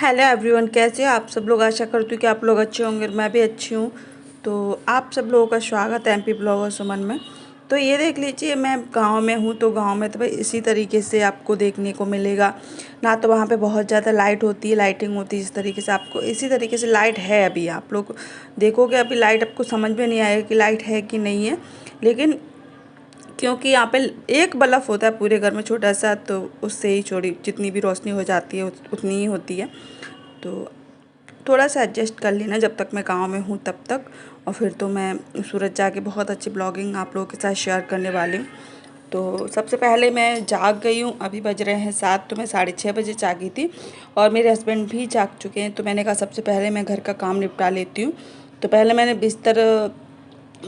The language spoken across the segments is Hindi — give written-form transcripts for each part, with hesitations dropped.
हेलो एवरीवन, कैसे हो आप सब लोग। आशा करती हूँ कि आप लोग अच्छे होंगे, मैं भी अच्छी हूँ। तो आप सब लोगों का स्वागत है एमपी ब्लॉगर सुमन में। तो ये देख लीजिए, मैं गांव में हूँ, तो गांव में तो भाई इसी तरीके से आपको देखने को मिलेगा ना। तो वहाँ पे बहुत ज़्यादा लाइट होती है, लाइटिंग होती है, इस तरीके से आपको इसी तरीके से लाइट है। अभी आप लोग देखोगे, अभी लाइट आपको समझ में नहीं आएगा कि लाइट है कि नहीं है, लेकिन क्योंकि यहाँ पे एक बल्ब होता है पूरे घर में छोटा सा, तो उससे ही छोड़ी जितनी भी रोशनी हो जाती है उतनी ही होती है। तो थोड़ा सा एडजस्ट कर लेना जब तक मैं गांव में हूँ तब तक। और फिर तो मैं सूरत जाके बहुत अच्छी ब्लॉगिंग आप लोगों के साथ शेयर करने वाली हूँ। तो सबसे पहले मैं जाग गई हूँ, अभी बज रहे हैं 7, तो मैं 6:30 बजे जागी थी और मेरे हस्बैंड भी जाग चुके हैं। तो मैंने कहा सबसे पहले मैं घर का काम निपटा लेती हूँ। तो पहले मैंने बिस्तर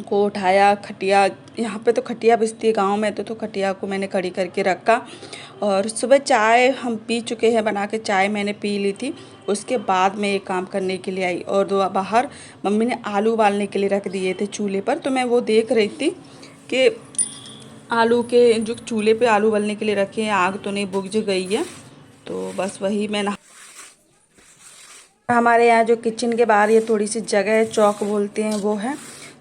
को उठाया, खटिया, यहाँ पे तो खटिया बिछती है गाँव में, तो खटिया को मैंने खड़ी करके रखा। और सुबह चाय हम पी चुके हैं, बना के चाय मैंने पी ली थी। उसके बाद मैं एक काम करने के लिए आई और दो बाहर मम्मी ने आलू उबालने के लिए रख दिए थे चूल्हे पर। तो मैं वो देख रही थी कि आलू के जो चूल्हे पे आलू उबालने के लिए रखे हैं, आग तो नहीं बुझ गई है। तो बस वही मैं हमारे यहाँ जो किचन के बाहर ये थोड़ी सी जगह है, चौक बोलते हैं, वो है।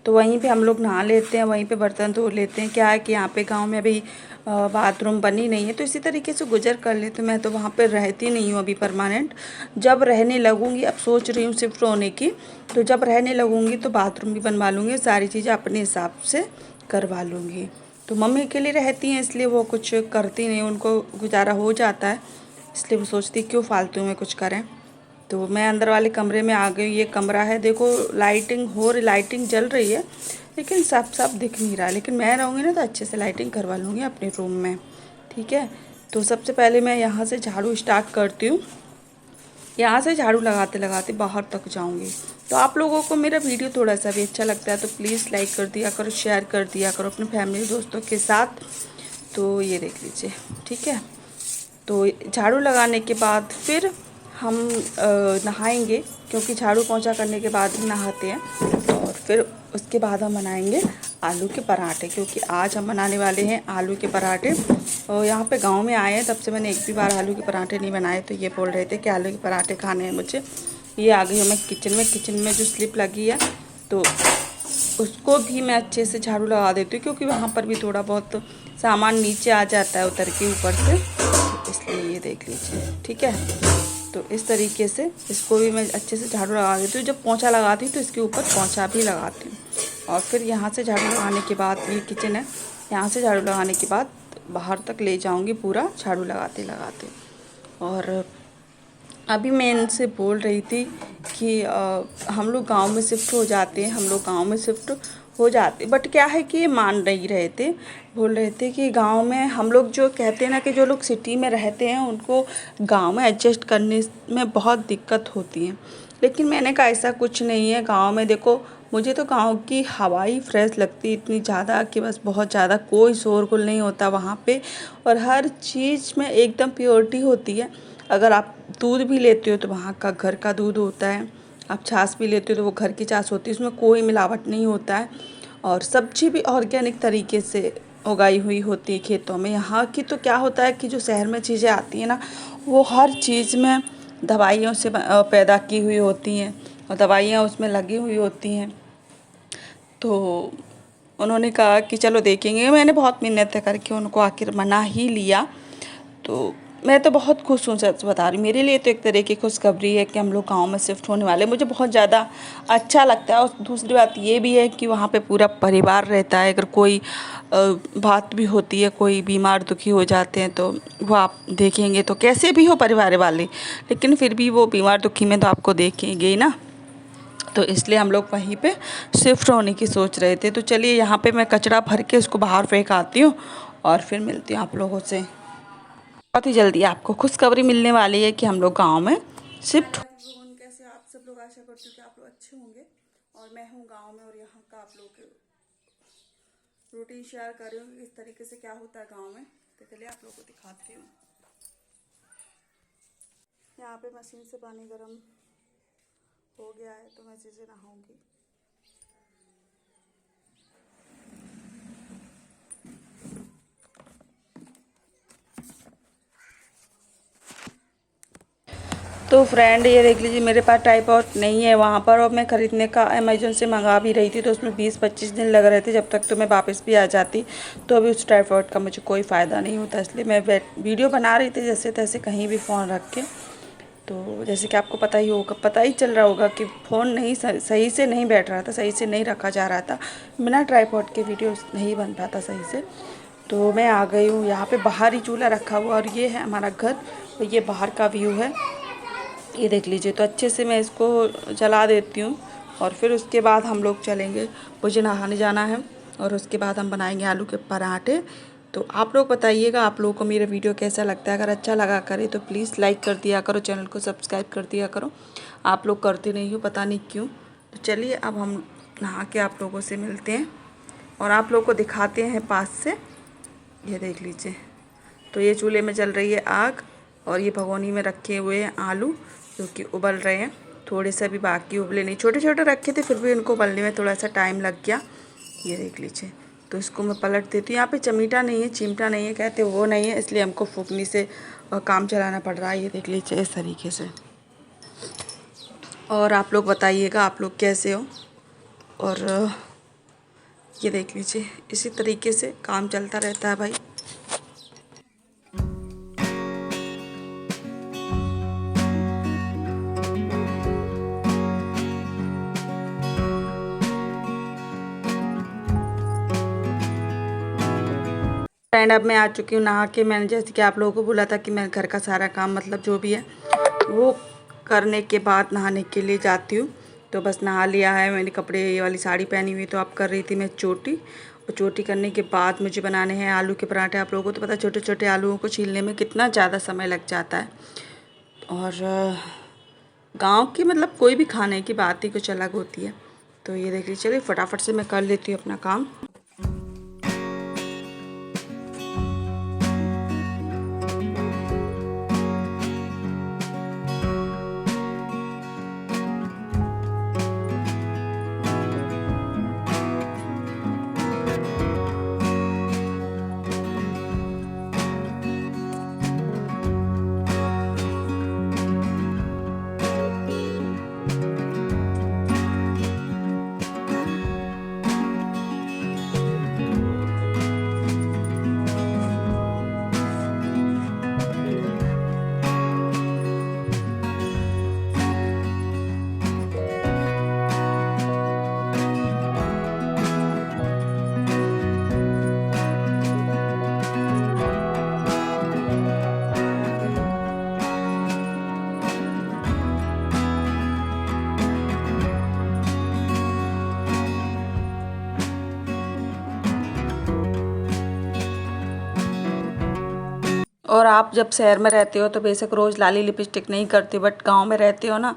तो वहीं पे हम लोग नहा लेते हैं, वहीं पे बर्तन धो लेते हैं। क्या है कि यहाँ पे गांव में अभी बाथरूम बनी नहीं है, तो इसी तरीके से गुजर कर लेते। मैं तो वहाँ पे रहती नहीं हूँ अभी परमानेंट। जब रहने लगूँगी, अब सोच रही हूँ शिफ्ट होने की, तो जब रहने लगूँगी तो बाथरूम भी बनवा लूँगी, सारी चीज़ें अपने हिसाब से करवा लूँगी। तो मम्मी अकेली रहती हैं, इसलिए वो कुछ करती नहीं, उनको गुजारा हो जाता है, इसलिए वो सोचती क्यों फालतू में कुछ करें। तो मैं अंदर वाले कमरे में आ गई। ये कमरा है, देखो लाइटिंग जल रही है, लेकिन साफ साफ दिख नहीं रहा। लेकिन मैं रहूँगी ना तो अच्छे से लाइटिंग करवा लूँगी अपने रूम में, ठीक है। तो सबसे पहले मैं यहाँ से झाड़ू स्टार्ट करती हूँ। यहाँ से झाड़ू लगाते लगाते बाहर तक जाऊँगी। तो आप लोगों को मेरा वीडियो थोड़ा सा भी अच्छा लगता है तो प्लीज़ लाइक कर दिया करो, शेयर कर दिया करो अपने फैमिली दोस्तों के साथ। तो ये देख लीजिए, ठीक है। तो झाड़ू लगाने के बाद फिर हम नहाएंगे, क्योंकि झाड़ू पोंछा करने के बाद ही नहाते हैं। और फिर उसके बाद हम बनाएंगे आलू के पराठे, क्योंकि आज हम बनाने वाले हैं आलू के पराठे। और यहाँ पे गांव में आए हैं तब से मैंने एक भी बार आलू के पराठे नहीं बनाए, तो ये बोल रहे थे कि आलू के पराठे खाने हैं मुझे। ये आ गई हूँ मैं किचन में जो स्लिप लगी है, तो उसको भी मैं अच्छे से झाड़ू लगा देती हूँ, क्योंकि वहाँ पर भी थोड़ा बहुत सामान नीचे आ जाता है उतर के ऊपर से, तो इसलिए ये देख लीजिए, ठीक है। तो इस तरीके से इसको भी मैं अच्छे से झाड़ू लगा देती हूँ। जब पोंछा लगाती हूँ तो इसके ऊपर पोंछा भी लगाती हूँ। और फिर यहाँ से झाड़ू लगाने के बाद, ये किचन है, यहाँ से झाड़ू लगाने के बाद बाहर तक ले जाऊँगी पूरा झाड़ू लगाते लगाते। और अभी मैं इनसे बोल रही थी कि हम लोग गांव में शिफ्ट हो जाते हैं, हम लोग गांव में शिफ्ट हो जाते, बट क्या है कि ये मान नहीं रहे थे। बोल रहे थे कि गांव में हम लोग, जो कहते हैं ना कि जो लोग सिटी में रहते हैं उनको गांव में एडजस्ट करने में बहुत दिक्कत होती है। लेकिन मैंने कहा ऐसा कुछ नहीं है। गांव में देखो, मुझे तो गांव की हवा ही फ्रेश लगती है इतनी ज़्यादा कि बस बहुत ज़्यादा कोई शोरगुल नहीं होता वहाँ पे, और हर चीज़ में एकदम प्योरिटी होती है। अगर आप दूध भी लेते हो तो वहाँ का घर का दूध होता है, आप छाछ भी लेते हो तो वो घर की छाछ होती है, उसमें कोई मिलावट नहीं होता है। और सब्जी भी ऑर्गेनिक तरीके से उगाई हुई होती है खेतों में। यहाँ की तो क्या होता है कि जो शहर में चीज़ें आती हैं ना, वो हर चीज़ में दवाइयों से पैदा की हुई होती हैं और दवाइयाँ उसमें लगी हुई होती हैं। तो उन्होंने कहा कि चलो देखेंगे। मैंने बहुत मिन्नतें करके उनको आखिर मना ही लिया। तो मैं तो बहुत खुश हूँ, सच बता रही हूँ। मेरे लिए तो एक तरह की खुशखबरी है कि हम लोग गांव में शिफ्ट होने वाले हैं। मुझे बहुत ज़्यादा अच्छा लगता है। और दूसरी बात ये भी है कि वहाँ पे पूरा परिवार रहता है। अगर कोई बात भी होती है, कोई बीमार दुखी हो जाते हैं, तो वो आप देखेंगे, तो कैसे भी हो परिवार वाले, लेकिन फिर भी वो बीमार दुखी में तो आपको देखेंगे ही ना। तो इसलिए हम लोग वहीं पे शिफ्ट होने की सोच रहे थे। तो चलिए, यहाँ पे मैं कचरा भर के उसको बाहर फेंक आती हूँ और फिर मिलती हूँ आप लोगों से। बहुत ही जल्दी आपको खुशखबरी मिलने वाली है कि हम लोग गांव में शिफ्ट। कैसे आप सब लोग, आशा करती हूँ कि आप लोग अच्छे होंगे। और मैं हूँ गांव में, और यहाँ का आप लोगों के रूटीन शेयर कर रही हूँ कि किस तरीके से क्या होता है गांव में। तो चलिए आप लोगों को दिखाती हूँ। यहाँ पे मशीन से पानी गर्म हो गया है, तो मैं इसी से नहाऊंगी। तो फ्रेंड ये देख लीजिए, मेरे पास ट्राइपॉड नहीं है वहाँ पर, और मैं ख़रीदने का अमेज़न से मंगा भी रही थी, तो उसमें 20-25 दिन लग रहे थे, जब तक तो मैं वापस भी आ जाती। तो अभी उस ट्राइपॉड का मुझे कोई फ़ायदा नहीं होता, इसलिए मैं वीडियो बना रही थी जैसे तैसे कहीं भी फ़ोन रख के। तो जैसे कि आपको पता ही चल रहा होगा कि फ़ोन नहीं सही से नहीं बैठ रहा था, सही से नहीं रखा जा रहा था, बिना ट्राइपॉड के वीडियो नहीं बन पाता सही से। तो मैं आ गई हूँ, यहाँ पे बाहर ही चूल्हा रखा हुआ, और ये है हमारा घर, और ये बाहर का व्यू है, ये देख लीजिए। तो अच्छे से मैं इसको जला देती हूँ, और फिर उसके बाद हम लोग चलेंगे, मुझे नहाने जाना है, और उसके बाद हम बनाएंगे आलू के पराठे। तो आप लोग बताइएगा आप लोगों को मेरा वीडियो कैसा लगता है। अगर अच्छा लगा करे तो प्लीज़ लाइक कर दिया करो, चैनल को सब्सक्राइब कर दिया करो। आप लोग करते नहीं हो, पता नहीं क्यों। तो चलिए अब हम नहा के आप लोगों से मिलते हैं और आप लोगों को दिखाते हैं पास से। ये देख लीजिए, तो ये चूल्हे में जल रही है आग, और ये भगोनी में रखे हुए हैं आलू जो कि उबल रहे हैं। थोड़े से भी बाकी उबले नहीं, छोटे छोटे रखे थे, फिर भी इनको उबलने में थोड़ा सा टाइम लग गया। ये देख लीजिए, तो इसको मैं पलट देती हूँ। यहाँ पे चमीटा नहीं है, चिमटा नहीं है कहते, वो नहीं है, इसलिए हमको फूकनी से काम चलाना पड़ रहा है। ये देख लीजिए इस तरीके से। और आप लोग बताइएगा आप लोग कैसे हो। और ये देख लीजिए, इसी तरीके से काम चलता रहता है भाई। फ्रेंड अब मैं आ चुकी हूँ नहा के। मैंने जैसे कि आप लोगों को बोला था कि मैं घर का सारा काम मतलब जो भी है वो करने के बाद नहाने के लिए जाती हूँ। तो बस नहा लिया है मैंने, कपड़े, ये वाली साड़ी पहनी हुई। तो अब कर रही थी मैं चोटी, और चोटी करने के बाद मुझे बनाने हैं आलू के पराठे। आप लोगों को तो पता, छोटे छोटे आलूओं को छीलने में कितना ज़्यादा समय लग जाता है। और गाँव की मतलब कोई भी खाने की बात ही कुछ अलग होती है। तो ये देखिए, चलिए फटाफट से मैं कर लेती हूँ अपना काम। और आप जब शहर में रहते हो तो बेशक रोज़ लाली लिपस्टिक नहीं करते, बट गांव में रहते हो ना,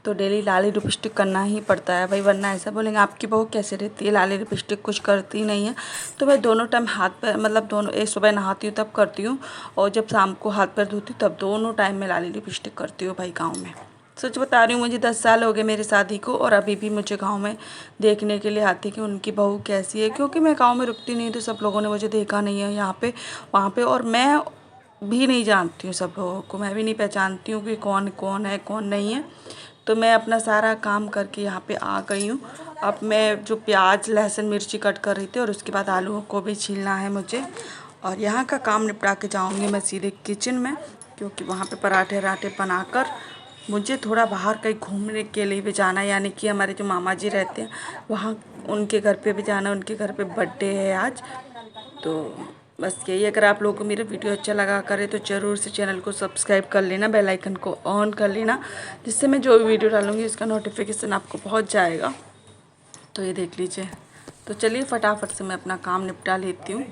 तो डेली लाली लिपस्टिक करना ही पड़ता है भाई, वरना ऐसा बोलेंगे आपकी बहू कैसे रहती है, लाली लिपस्टिक कुछ करती नहीं है। तो मैं दोनों टाइम हाथ पैर मतलब दोनों, एक सुबह नहाती हूँ तब करती हूँ, और जब शाम को हाथ पैर धोती हूँ तब दोनों टाइम में लाली लिपस्टिक करती हूँ भाई गाँव में। सच बता रही हूँ, मुझे 10 साल हो गए मेरी शादी को, और अभी भी मुझे गाँव में देखने के लिए आती कि उनकी बहू कैसी है, क्योंकि मैं गाँव में रुकती नहीं, तो सब लोगों ने मुझे देखा नहीं है यहाँ पे वहाँ पे, और मैं भी नहीं जानती हूँ सब लोगों को, मैं भी नहीं पहचानती हूँ कि कौन कौन है कौन नहीं है। तो मैं अपना सारा काम करके यहाँ पे आ गई हूँ। अब मैं जो प्याज लहसुन मिर्ची कट कर रही थी, और उसके बाद आलूओं को भी छीलना है मुझे, और यहाँ का काम निपटा के जाऊँगी मैं सीधे किचन में, क्योंकि वहाँ पे पराठे वराठे बनाकर मुझे थोड़ा बाहर कहीं घूमने के लिए भी जाना है। यानी कि हमारे जो मामा जी रहते हैं वहाँ, उनके घर पे भी जाना, उनके घर पे बर्थडे है आज। तो बस यही, अगर आप लोगों को मेरा वीडियो अच्छा लगा करे तो ज़रूर से चैनल को सब्सक्राइब कर लेना, बेल आइकन को ऑन कर लेना, जिससे मैं जो भी वीडियो डालूँगी उसका नोटिफिकेशन आपको पहुंच जाएगा। तो ये देख लीजिए, तो चलिए फटाफट से मैं अपना काम निपटा लेती हूँ।